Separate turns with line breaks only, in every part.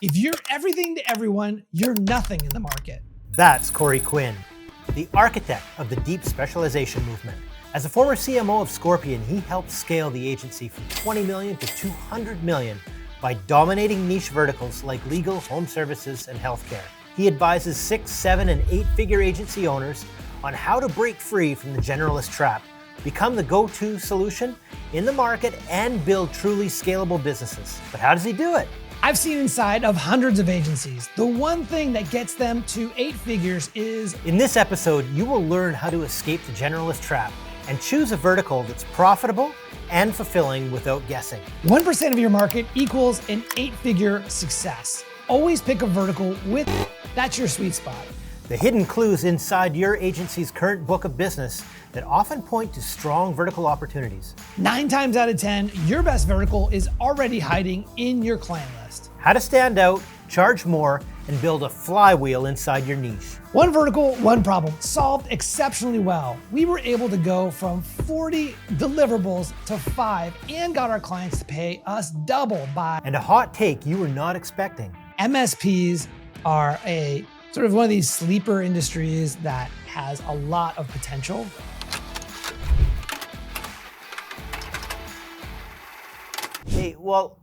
If you're everything to everyone, you're nothing in the market.
That's Corey Quinn, the architect of the deep specialization movement. As a former CMO of Scorpion, he helped scale the agency from 20 million to 200 million by dominating niche verticals like legal, home services, and healthcare. He advises 6, 7, and 8-figure agency owners on how to break free from the generalist trap, become the go-to solution in the market, and build truly scalable businesses. But how does he do it?
I've seen inside of hundreds of agencies. The one thing that gets them to 8 figures is...
In this episode, you will learn how to escape the generalist trap and choose a vertical that's profitable and fulfilling without guessing.
1% of your market equals an 8-figure success. Always pick a vertical with that's your sweet spot.
The hidden clues inside your agency's current book of business that often point to strong vertical opportunities.
9 times out of 10, your best vertical is already hiding in your client list.
How to stand out, charge more, and build a flywheel inside your niche.
One vertical, one problem, solved exceptionally well. We were able to go from 40 deliverables to 5 and got our clients to pay us double by...
And a hot take you were not expecting.
MSPs are a sort of one of these sleeper industries that has a lot of potential.
Hey, well,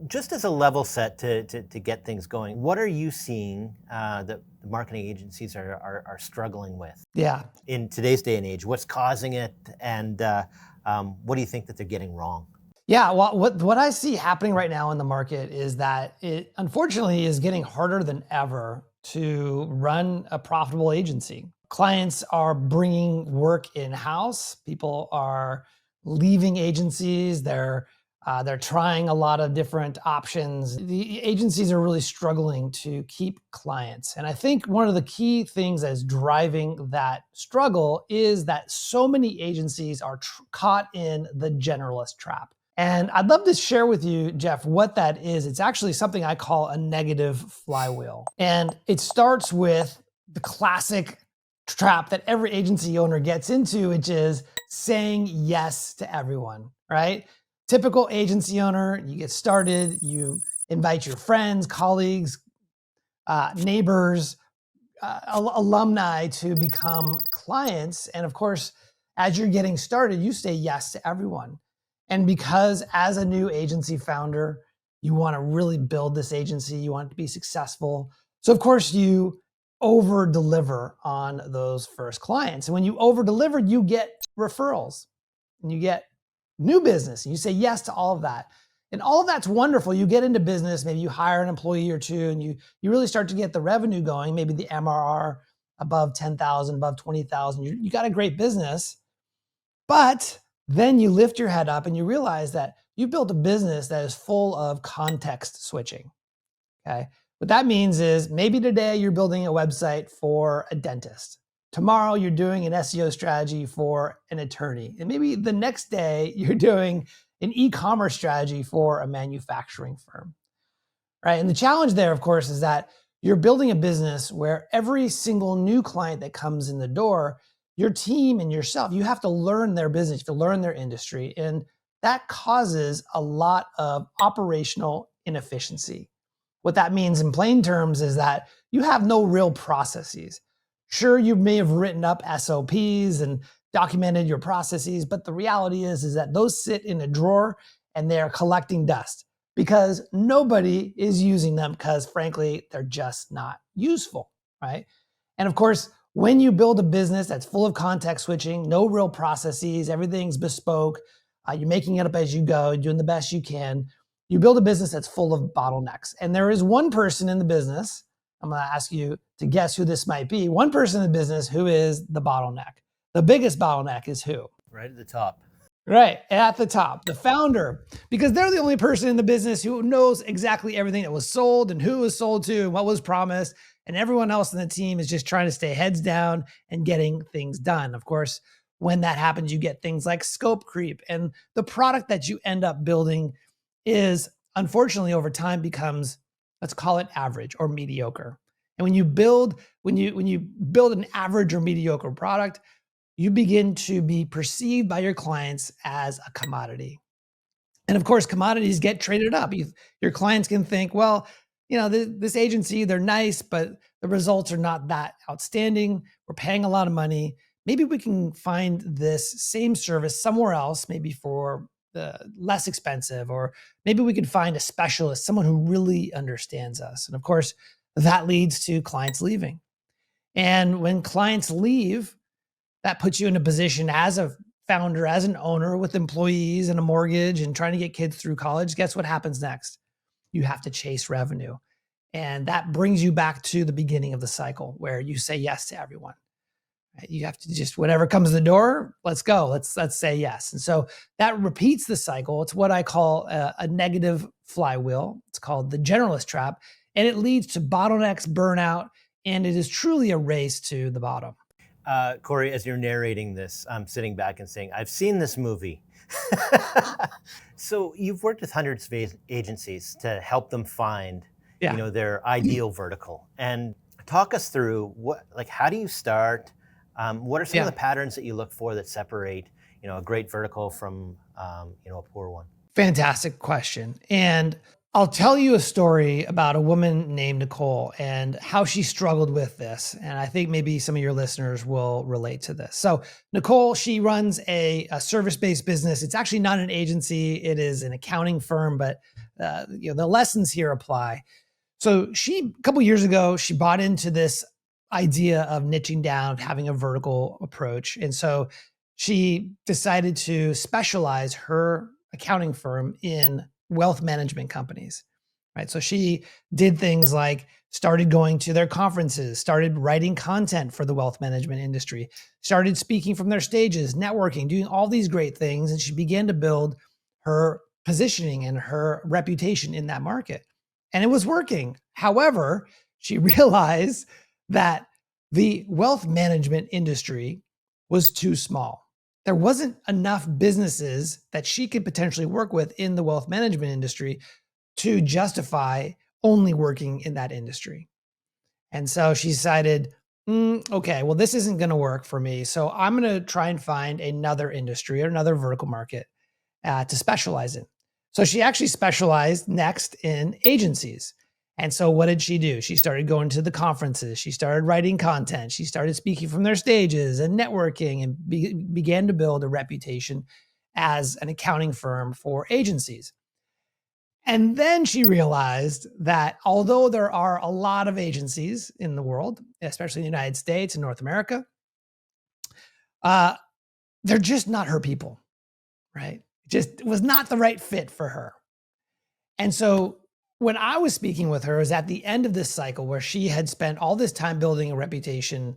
just as a level set to get things going, what are you seeing that marketing agencies are struggling with?
Yeah.
In today's day and age, what's causing it, and what do you think that they're getting wrong?
Yeah, well, what I see happening right now in the market is that it unfortunately is getting harder than ever to run a profitable agency. Clients are bringing work in-house. People are leaving agencies. They're trying a lot of different options. The agencies are really struggling to keep clients. And I think one of the key things that is driving that struggle is that so many agencies are caught in the generalist trap. And I'd love to share with you, Jeff, what that is. It's actually something I call a negative flywheel. And it starts with the classic trap that every agency owner gets into, which is saying yes to everyone, right? Typical agency owner, you get started, you invite your friends, colleagues, neighbors, alumni to become clients. And of course, as you're getting started, you say yes to everyone. And because as a new agency founder, you want to really build this agency, you want it to be successful. So of course you over deliver on those first clients. And when you over deliver, you get referrals and you get new business. And you say yes to all of that. And all of that's wonderful. You get into business, maybe you hire an employee or two, and you really start to get the revenue going, maybe the MRR above 10,000, above 20,000. You got a great business. But then you lift your head up and you realize that you built a business that is full of context switching, okay? What that means is maybe today you're building a website for a dentist. Tomorrow you're doing an SEO strategy for an attorney. And maybe the next day you're doing an e-commerce strategy for a manufacturing firm, right? And the challenge there, of course, is that you're building a business where every single new client that comes in the door, your team and yourself, you have to learn their business, you have to learn their industry. And that causes a lot of operational inefficiency. What that means in plain terms is that you have no real processes. Sure, you may have written up SOPs and documented your processes, but the reality is that those sit in a drawer and they are collecting dust because nobody is using them because frankly, they're just not useful, right? And of course, when you build a business that's full of context switching, no real processes, everything's bespoke, you're making it up as you go, you're doing the best you can, you build a business that's full of bottlenecks. And there is one person in the business, I'm gonna ask you to guess who this might be, one person in the business who is the bottleneck. The biggest bottleneck is who?
Right at the top.
Right, at the top, the founder, because they're the only person in the business who knows exactly everything that was sold and who was sold to and what was promised. And everyone else in the team is just trying to stay heads down and getting things done. Of course, when that happens, you get things like scope creep. And the product that you end up building is, unfortunately, over time becomes, let's call it average or mediocre. And when you build an average or mediocre product, you begin to be perceived by your clients as a commodity. And of course, commodities get traded up. Your clients can think, well, this agency, they're nice, but the results are not that outstanding. We're paying a lot of money. Maybe we can find this same service somewhere else, maybe for less expensive, or maybe we could find a specialist, someone who really understands us. And of course, that leads to clients leaving. And when clients leave, that puts you in a position as a founder, as an owner with employees and a mortgage and trying to get kids through college. Guess what happens next? You have to chase revenue. And that brings you back to the beginning of the cycle where you say yes to everyone. Right? You have to just, whatever comes to the door, let's go. Let's say yes. And so that repeats the cycle. It's what I call a negative flywheel. It's called the Generalist Trap. And it leads to bottlenecks, burnout, and it is truly a race to the bottom.
Corey, as you're narrating this, I'm sitting back and saying, I've seen this movie. So you've worked with hundreds of agencies to help them find, their ideal vertical. And talk us through how do you start? What are some of the patterns that you look for that separate, a great vertical from, a poor one?
Fantastic question. And I'll tell you a story about a woman named Nicole and how she struggled with this. And I think maybe some of your listeners will relate to this. So Nicole, she runs a service-based business. It's actually not an agency. It is an accounting firm, but the lessons here apply. So a couple years ago, she bought into this idea of niching down, having a vertical approach. And so she decided to specialize her accounting firm in wealth management companies, right? So she did things like started going to their conferences, started writing content for the wealth management industry, started speaking from their stages, networking, doing all these great things. And she began to build her positioning and her reputation in that market. And it was working. However, she realized that the wealth management industry was too small. There wasn't enough businesses that she could potentially work with in the wealth management industry to justify only working in that industry. And so she decided, okay, well, this isn't going to work for me. So I'm going to try and find another industry or another vertical market to specialize in. So she actually specialized next in agencies. And so what did she do? She started going to the conferences. She started writing content. She started speaking from their stages and networking and began to build a reputation as an accounting firm for agencies. And then she realized that although there are a lot of agencies in the world, especially in the United States and North America, they're just not her people, right? It just was not the right fit for her. And so when I was speaking with her, it was at the end of this cycle where she had spent all this time building a reputation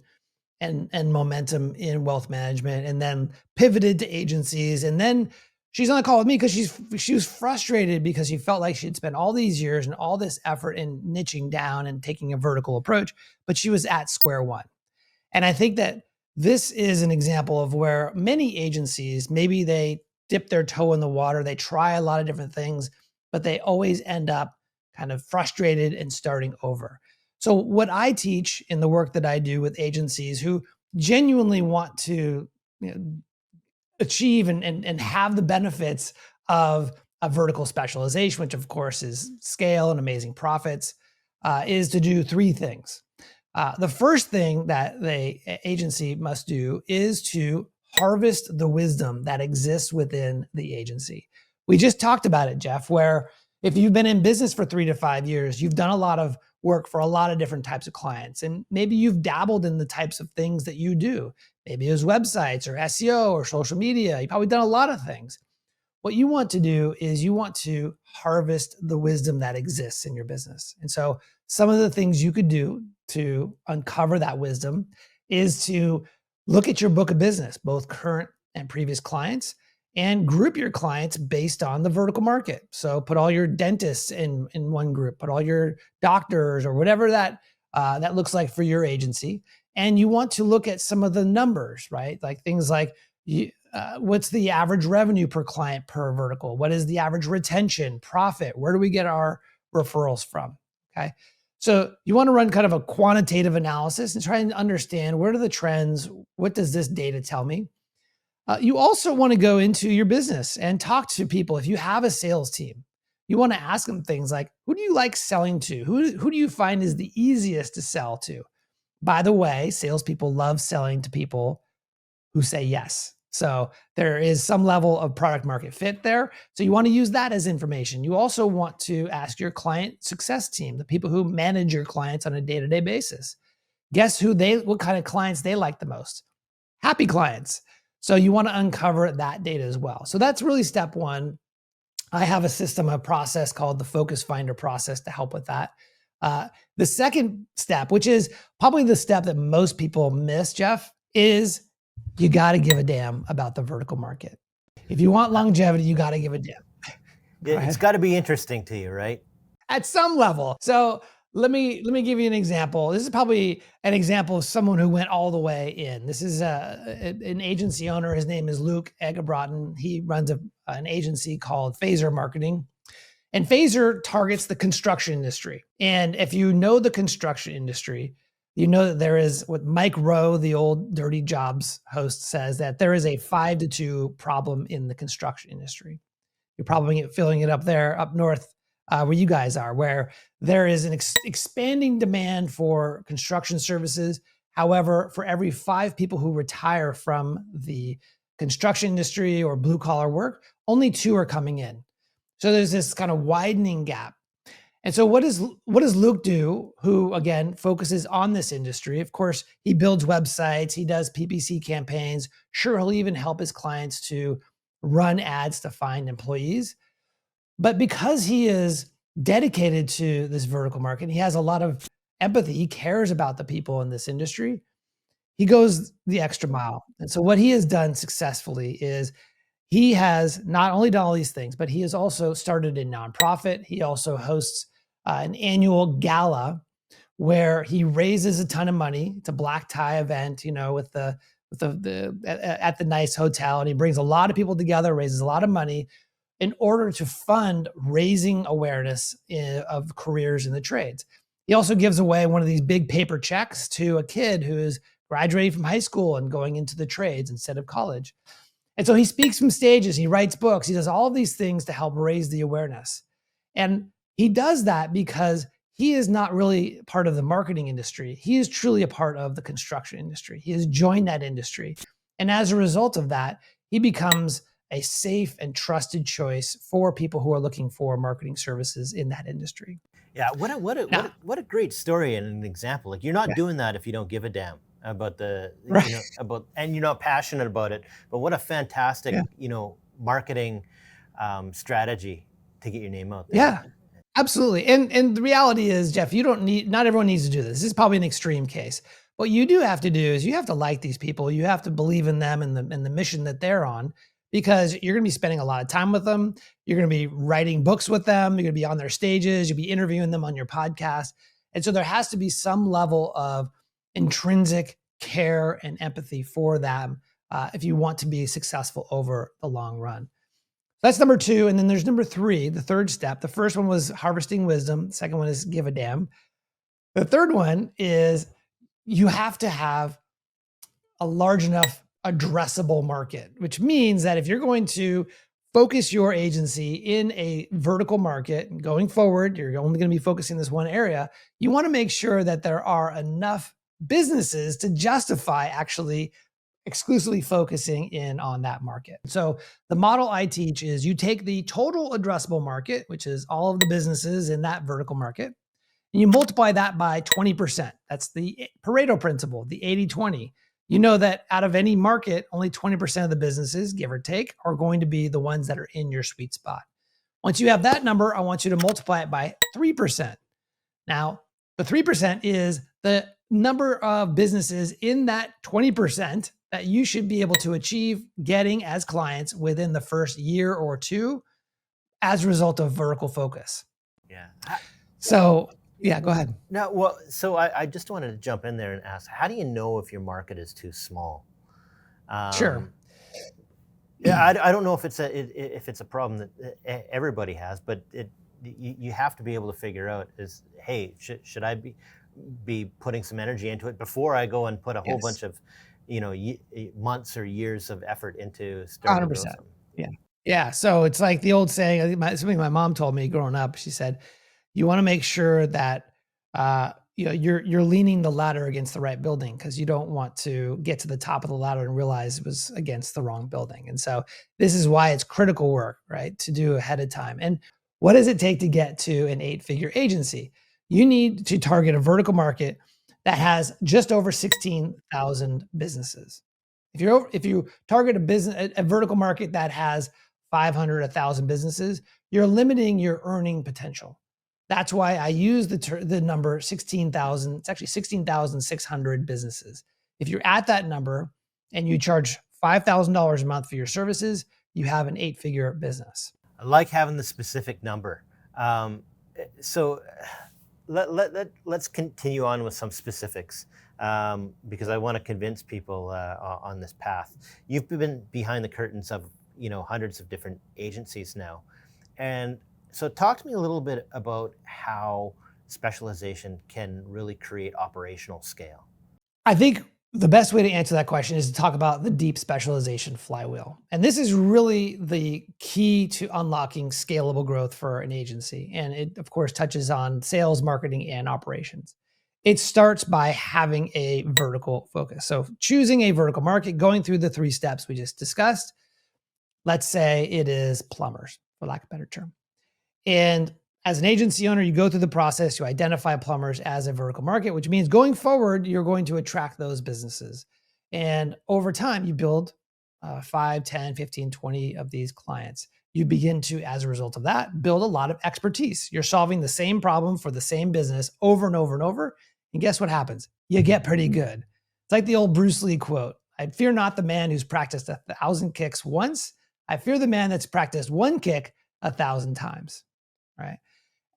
and momentum in wealth management, and then pivoted to agencies. And then she's on a call with me because she was frustrated because she felt like she'd spent all these years and all this effort in niching down and taking a vertical approach, but she was at square one. And I think that this is an example of where many agencies, maybe they dip their toe in the water, they try a lot of different things, but they always end up kind of frustrated and starting over. So what I teach in the work that I do with agencies who genuinely want to achieve and have the benefits of a vertical specialization, which of course is scale and amazing profits, is to do three things. The first thing that the agency must do is to harvest the wisdom that exists within the agency. We just talked about it, Jeff, where if you've been in business for 3 to 5 years, you've done a lot of work for a lot of different types of clients. And maybe you've dabbled in the types of things that you do. Maybe it was websites or SEO or social media. You've probably done a lot of things. What you want to do is you want to harvest the wisdom that exists in your business. And so some of the things you could do to uncover that wisdom is to look at your book of business, both current and previous clients, and group your clients based on the vertical market. So put all your dentists in one group, put all your doctors or whatever that looks like for your agency. And you want to look at some of the numbers, right? Like things like what's the average revenue per client per vertical? What is the average retention, profit? Where do we get our referrals from? Okay. So you want to run kind of a quantitative analysis and try and understand where are the trends? What does this data tell me? You also want to go into your business and talk to people. If you have a sales team, you want to ask them things like, who do you like selling to? Who do you find is the easiest to sell to? By the way, salespeople love selling to people who say yes. So there is some level of product market fit there. So you want to use that as information. You also want to ask your client success team, the people who manage your clients on a day-to-day basis. Guess what kind of clients they like the most? Happy clients. So you want to uncover that data as well. So that's really step one. I have a system, a process called the Focus Finder process to help with that. The second step, which is probably the step that most people miss, Jeff, is you got to give a damn about the vertical market. If you want longevity, you got to give a damn.
It's got to be interesting to you, right?
At some level. So let me give you an example. This is probably an example of someone who went all the way in. This is an agency owner. His name is Luke Egebrotten. He runs an agency called Phaser Marketing. And Phaser targets the construction industry. And if you know the construction industry, you know that there is what Mike Rowe, the old Dirty Jobs host, says that there is a 5-2 problem in the construction industry. You're probably feeling it up there, up north, where you guys are, where there is an expanding demand for construction services. However, for every 5 people who retire from the construction industry or blue collar work, only 2 are coming in. So there's this kind of widening gap. And so what does Luke do, who again focuses on this industry? Of course, he builds websites, he does PPC campaigns. Sure, he'll even help his clients to run ads to find employees. But because he is dedicated to this vertical market, he has a lot of empathy. He cares about the people in this industry. He goes the extra mile. And so what he has done successfully is he has not only done all these things, but he has also started a nonprofit. He also hosts an annual gala where he raises a ton of money. It's a black tie event, with the at the nice hotel, and he brings a lot of people together, raises a lot of money in order to fund raising awareness of careers in the trades. He also gives away one of these big paper checks to a kid who is graduating from high school and going into the trades instead of college. And so he speaks from stages, he writes books, he does all of these things to help raise the awareness. And he does that because he is not really part of the marketing industry. He is truly a part of the construction industry. He has joined that industry. And as a result of that, he becomes a safe and trusted choice for people who are looking for marketing services in that industry.
Yeah, what a great story and an example. Like, you're not doing that if you don't give a damn about and you're not passionate about it. But what a fantastic, marketing strategy to get your name out there.
Yeah, absolutely. And the reality is, Jeff, not everyone needs to do this. This is probably an extreme case. What you do have to do is you have to like these people. You have to believe in them and the mission that they're on, because you're going to be spending a lot of time with them. You're going to be writing books with them. You're going to be on their stages. You'll be interviewing them on your podcast. And so there has to be some level of intrinsic care and empathy for them if you want to be successful over the long run. That's number 2. And then there's number 3, the third step. The first one was harvesting wisdom. The second one is give a damn. The third one is you have to have a large enough addressable market, which means that if you're going to focus your agency in a vertical market and going forward, you're only going to be focusing this one area, you want to make sure that there are enough businesses to justify actually exclusively focusing in on that market. So the model I teach is you take the total addressable market, which is all of the businesses in that vertical market, and you multiply that by 20%. That's the Pareto principle, the 80-20. You know that out of any market, only 20% of the businesses, give or take, are going to be the ones that are in your sweet spot. Once you have that number, I want you to multiply it by 3%. Now, the 3% is the number of businesses in that 20% that you should be able to achieve getting as clients within the first year or 2 as a result of vertical focus.
Yeah.
So, yeah, go ahead.
No, well, so I just wanted to jump in there and ask, how do you know if your market is too small?
Sure.
Yeah, I don't know if it's a problem that everybody has, but you have to be able to figure out is, hey, should I be putting some energy into it before I go and put a whole bunch of months or years of effort into starting to grow something?
Yeah. Yeah. So it's like the old saying, I think something my mom told me growing up. She said, you want to make sure that you're leaning the ladder against the right building, because you don't want to get to the top of the ladder and realize it was against the wrong building. And so this is why it's critical work, right, to do ahead of time. And what does it take to get to an 8-figure agency? You need to target a vertical market that has just over 16,000 businesses. If you target a vertical market that has 500, 1,000 businesses, you're limiting your earning potential. That's why I use the number 16,000. It's actually 16,600 businesses. If you're at that number and you charge $5,000 a month for your services, you have an 8-figure business.
I like having the specific number. So let's continue on with some specifics, because I want to convince people on this path. You've been behind the curtains of hundreds of different agencies now, and so talk to me a little bit about how specialization can really create operational scale.
I think the best way to answer that question is to talk about the deep specialization flywheel. And this is really the key to unlocking scalable growth for an agency. And it, of course, touches on sales, marketing, and operations. It starts by having a vertical focus. So choosing a vertical market, going through the 3 steps we just discussed. Let's say it is plumbers, for lack of a better term. And as an agency owner, you go through the process, you identify plumbers as a vertical market, which means going forward, you're going to attract those businesses. And over time, you build 5, 10, 15, 20 of these clients. You begin to, as a result of that, build a lot of expertise. You're solving the same problem for the same business over and over and over. And guess what happens? You get pretty good. It's like the old Bruce Lee quote, I fear not the man who's practiced 1,000 kicks once. I fear the man that's practiced one kick 1,000 times, right?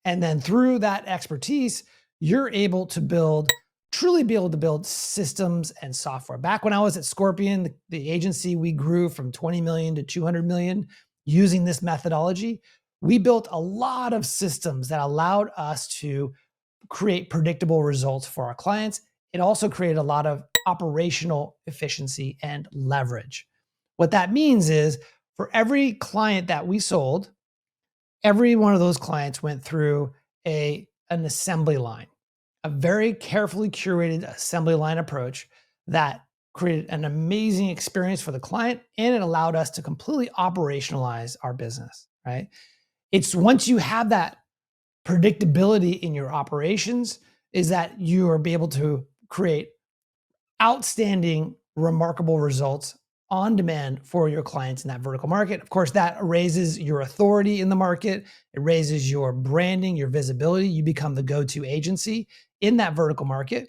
And then through that expertise, you're able to truly be able to build systems and software. Back when I was at Scorpion, the agency, we grew from 20 million to 200 million using this methodology. We built a lot of systems that allowed us to create predictable results for our clients. It also created a lot of operational efficiency and leverage. What that means is for every client that we sold, every one of those clients went through an assembly line, a very carefully curated assembly line approach that created an amazing experience for the client, and it allowed us to completely operationalize our business, right? It's once you have that predictability in your operations, is that you are able to create outstanding, remarkable results on demand for your clients in that vertical market. Of course, that raises your authority in the market. It raises your branding, your visibility. You become the go-to agency in that vertical market.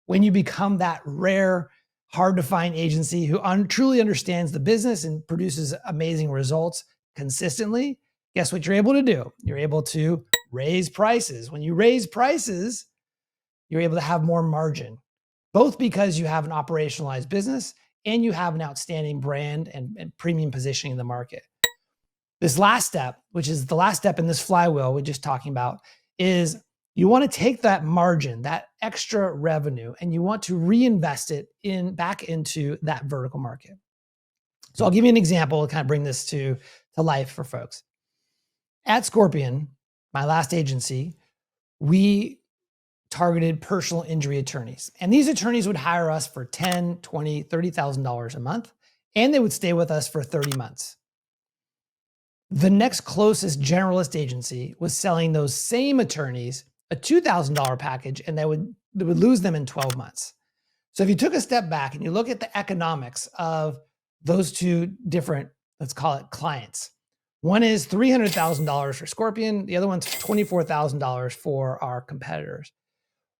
When you become that rare, hard to find agency who truly understands the business and produces amazing results consistently, guess what you're able to do? You're able to raise prices. When you raise prices, you're able to have more margin, both because you have an operationalized business and you have an outstanding brand and premium positioning in the market. This last step, which is the last step in this flywheel we're just talking about, is you want to take that margin, that extra revenue, and you want to reinvest it back into that vertical market. So I'll give you an example to kind of bring this to life for folks. At Scorpion, my last agency, we targeted personal injury attorneys. And these attorneys would hire us for $10,000, $20,000, $30,000 a month, and they would stay with us for 30 months. The next closest generalist agency was selling those same attorneys a $2,000 package, and they would lose them in 12 months. So if you took a step back and you look at the economics of those two different, let's call it clients, one is $300,000 for Scorpion, the other one's $24,000 for our competitors.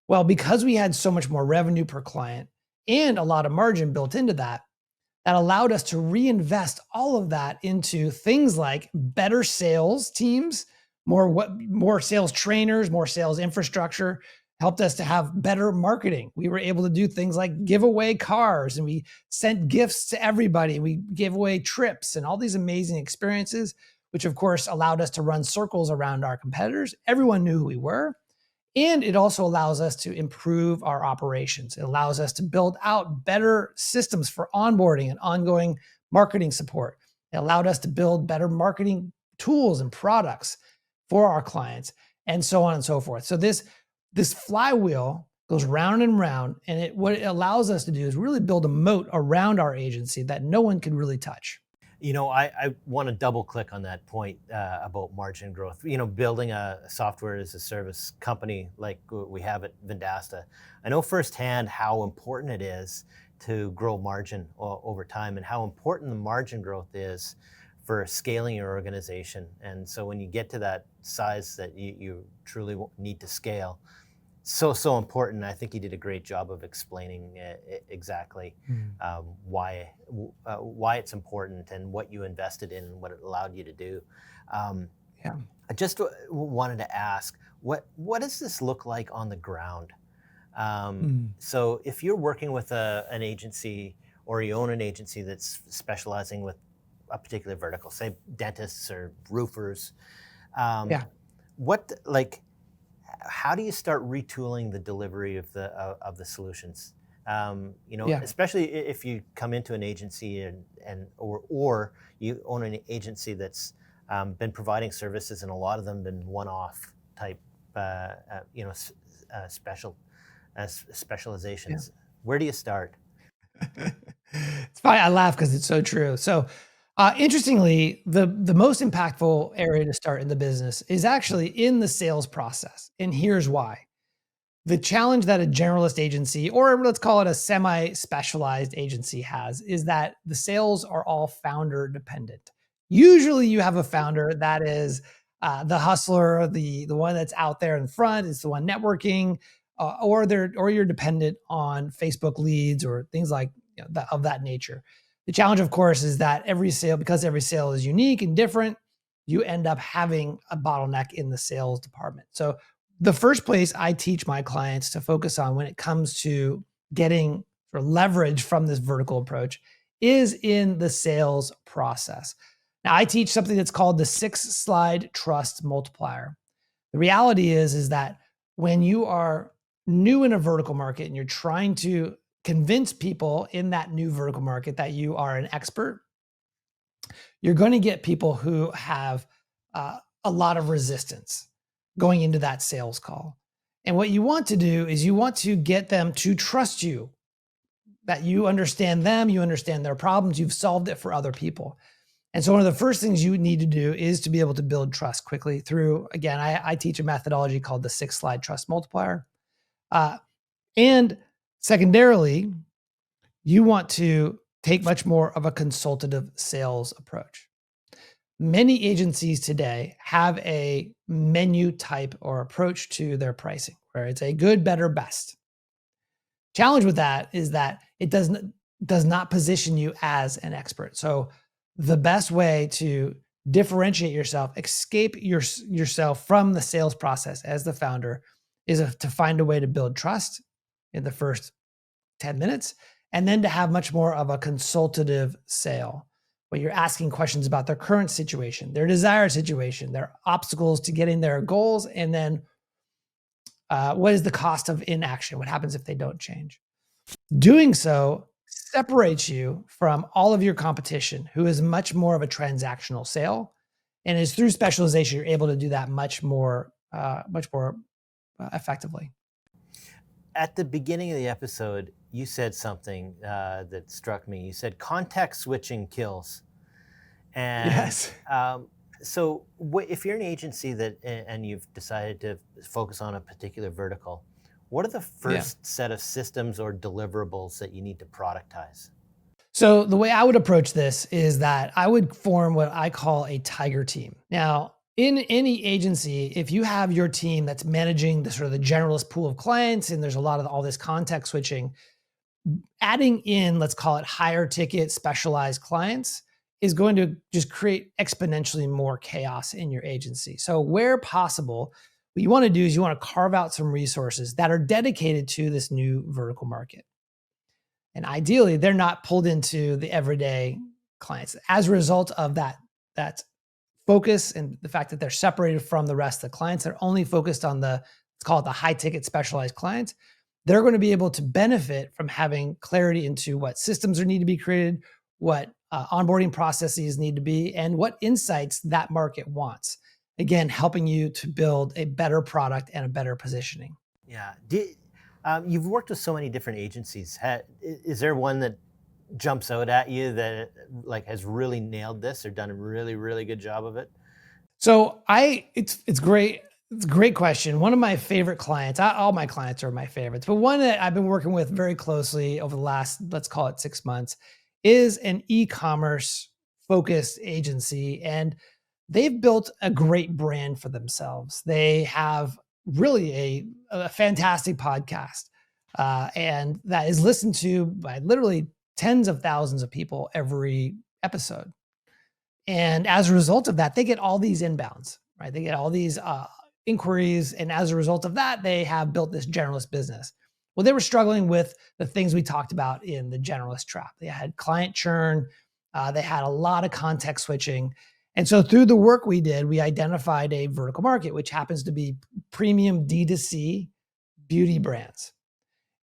Well, because we had so much more revenue per client and a lot of margin built into that, that allowed us to reinvest all of that into things like better sales teams, more sales trainers, more sales infrastructure, helped us to have better marketing. We were able to do things like give away cars, and we sent gifts to everybody. We gave away trips and all these amazing experiences, which of course allowed us to run circles around our competitors. Everyone knew who we were. And it also allows us to improve our operations. It allows us to build out better systems for onboarding and ongoing marketing support. It allowed us to build better marketing tools and products for our clients, and so on and so forth. So this flywheel goes round and round, and what it allows us to do is really build a moat around our agency that no one can really touch.
I want to double click on that point about margin growth. Building a software as a service company like we have at Vendasta, I know firsthand how important it is to grow margin over time, and how important the margin growth is for scaling your organization. And so when you get to that size that you truly need to scale, so important. I think you did a great job of explaining exactly why it's important and what you invested in and what it allowed you to do.
Yeah.
I just wanted to ask, what does this look like on the ground? So if you're working with an agency, or you own an agency that's specializing with a particular vertical, say dentists or roofers,
Yeah.
how do you start retooling the delivery of the solutions?
Yeah.
Especially if you come into an agency or you own an agency that's been providing services, and a lot of them been one-off type, specializations.
Yeah.
Where do you start?
It's funny. I laugh because it's so true. So, interestingly, the most impactful area to start in the business is actually in the sales process, and here's why. The challenge that a generalist agency, or let's call it a semi-specialized agency, has is that the sales are all founder dependent. Usually, you have a founder that is the hustler, the one that's out there in front, is the one networking, or you're dependent on Facebook leads or things like of that nature. The challenge, of course, is that because every sale is unique and different, you end up having a bottleneck in the sales department. So the first place I teach my clients to focus on when it comes to getting sort of leverage from this vertical approach is in the sales process. Now, I teach something that's called the 6-slide trust multiplier. The reality is that when you are new in a vertical market and you're trying to convince people in that new vertical market that you are an expert, you're going to get people who have a lot of resistance going into that sales call. And what you want to do is you want to get them to trust you, that you understand them, you understand their problems, you've solved it for other people. And so one of the first things you need to do is to be able to build trust quickly through, again, I teach a methodology called the 6-slide trust multiplier. And secondarily, you want to take much more of a consultative sales approach. Many agencies today have a menu type or approach to their pricing, where it's a good, better, best. Challenge with that is that it does not position you as an expert. So the best way to differentiate yourself, escape yourself from the sales process as the founder, is to find a way to build trust in the first 10 minutes, and then to have much more of a consultative sale, where you're asking questions about their current situation, their desired situation, their obstacles to getting their goals, and then what is the cost of inaction? What happens if they don't change? Doing so separates you from all of your competition, who is much more of a transactional sale, and is through specialization you're able to do that much more effectively.
At the beginning of the episode, you said something that struck me. You said context switching kills. And
Yes.
So if you're an agency and you've decided to focus on a particular vertical, what are the first set of systems or deliverables that you need to productize?
So the way I would approach this is that I would form what I call a tiger team. Now, in any agency, if you have your team that's managing the sort of the generalist pool of clients, and there's a lot of all this context switching, adding in, let's call it higher ticket specialized clients, is going to just create exponentially more chaos in your agency. So where possible, what you want to do is you want to carve out some resources that are dedicated to this new vertical market. And ideally, they're not pulled into the everyday clients. As a result of that focus and the fact that they're separated from the rest of the clients, they're only focused on let's call it the high ticket specialized clients. They're going to be able to benefit from having clarity into what systems need to be created, what onboarding processes need to be, and what insights that market wants. Again, helping you to build a better product and a better positioning.
Yeah. You've worked with so many different agencies. Is there one that jumps out at you that like has really nailed this or done a really, really good job of it?
So it's great. It's a great question. One of my favorite clients, all my clients are my favorites, but one that I've been working with very closely over the last, let's call it 6 months, is an e-commerce focused agency. And they've built a great brand for themselves. They have really a fantastic podcast, and that is listened to by literally tens of thousands of people every episode. And as a result of that, they get all these inbounds, right? They get all these inquiries. And as a result of that, they have built this generalist business. Well, they were struggling with the things we talked about in the generalist trap. They had client churn, they had a lot of context switching. And so through the work we did, we identified a vertical market, which happens to be premium D2C beauty brands.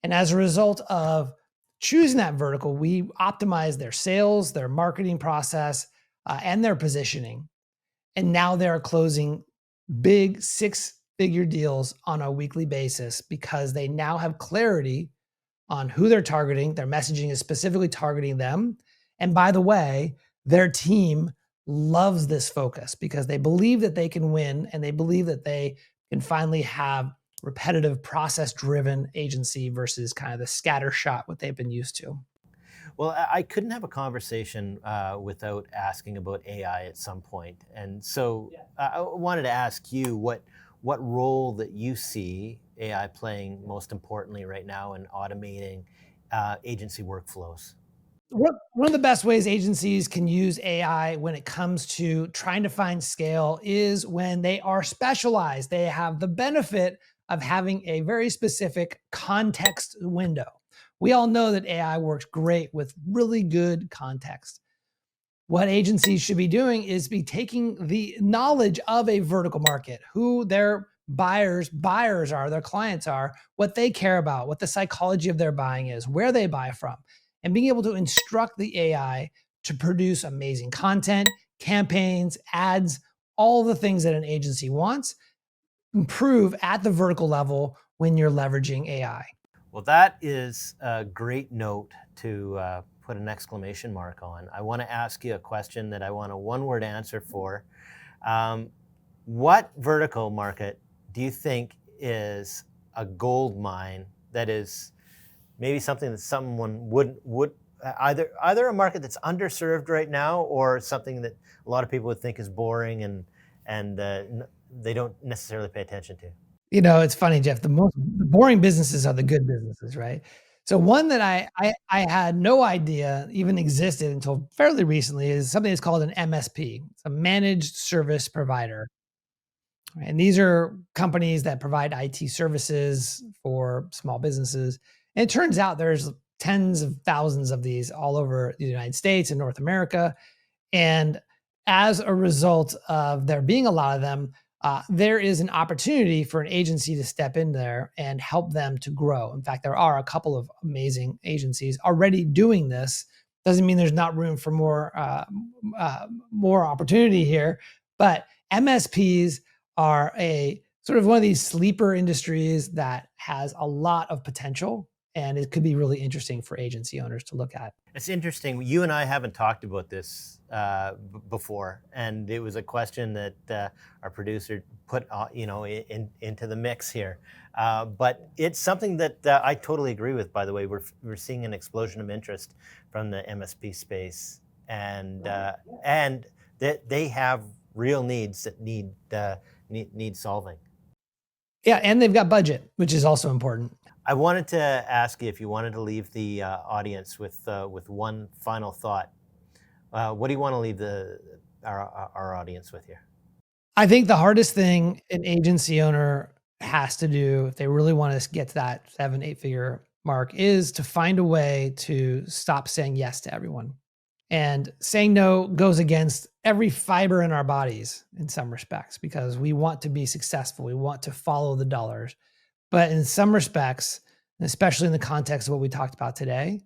And as a result of choosing that vertical, we optimized their sales, their marketing process, and their positioning. And now they're closing big 6-figure deals on a weekly basis because they now have clarity on who they're targeting. Their messaging is specifically targeting them. And by the way, their team loves this focus because they believe that they can win and they believe that they can finally have repetitive, process-driven agency versus kind of the scatter shot what they've been used to.
Well, I couldn't have a conversation without asking about AI at some point. And so I wanted to ask you what role that you see AI playing most importantly right now in automating agency workflows.
One of the best ways agencies can use AI when it comes to trying to find scale is when they are specialized. They have the benefit of having a very specific context window. We all know that AI works great with really good context. What agencies should be doing is be taking the knowledge of a vertical market, who their buyers are, their clients are, what they care about, what the psychology of their buying is, where they buy from, and being able to instruct the AI to produce amazing content, campaigns, ads, all the things that an agency wants, improve at the vertical level when you're leveraging AI.
Well, that is a great note to put an exclamation mark on. I want to ask you a question that I want a one-word answer for. What vertical market do you think is a gold mine that is maybe something that someone would either a market that's underserved right now or something that a lot of people would think is boring and they don't necessarily pay attention to?
You know, it's funny, Jeff. The boring businesses are the good businesses, right? So one that I had no idea even existed until fairly recently is something that's called an MSP. It's a managed service provider. And these are companies that provide IT services for small businesses. And it turns out there's tens of thousands of these all over the United States and North America. And as a result of there being a lot of them, there is an opportunity for an agency to step in there and help them to grow. In fact, there are a couple of amazing agencies already doing this. Doesn't mean there's not room for more opportunity here, but MSPs are a sort of one of these sleeper industries that has a lot of potential, and it could be really interesting for agency owners to look at.
It's interesting. You and I haven't talked about this before, and it was a question that our producer put, into the mix here. But it's something that I totally agree with. By the way, we're seeing an explosion of interest from the MSP space, and that they have real needs that need solving.
Yeah, and they've got budget, which is also important.
I wanted to ask you if you wanted to leave the audience with one final thought. What do you want to leave our audience with here?
I think the hardest thing an agency owner has to do if they really want to get to that 7-8 figure mark is to find a way to stop saying yes to everyone. And saying no goes against every fiber in our bodies in some respects because we want to be successful. We want to follow the dollars. But in some respects, especially in the context of what we talked about today,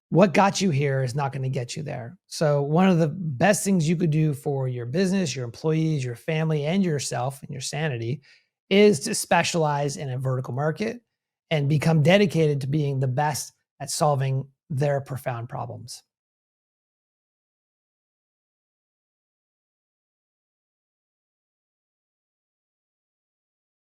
what got you here is not going to get you there. So one of the best things you could do for your business, your employees, your family, and yourself and your sanity is to specialize in a vertical market and become dedicated to being the best at solving their profound problems.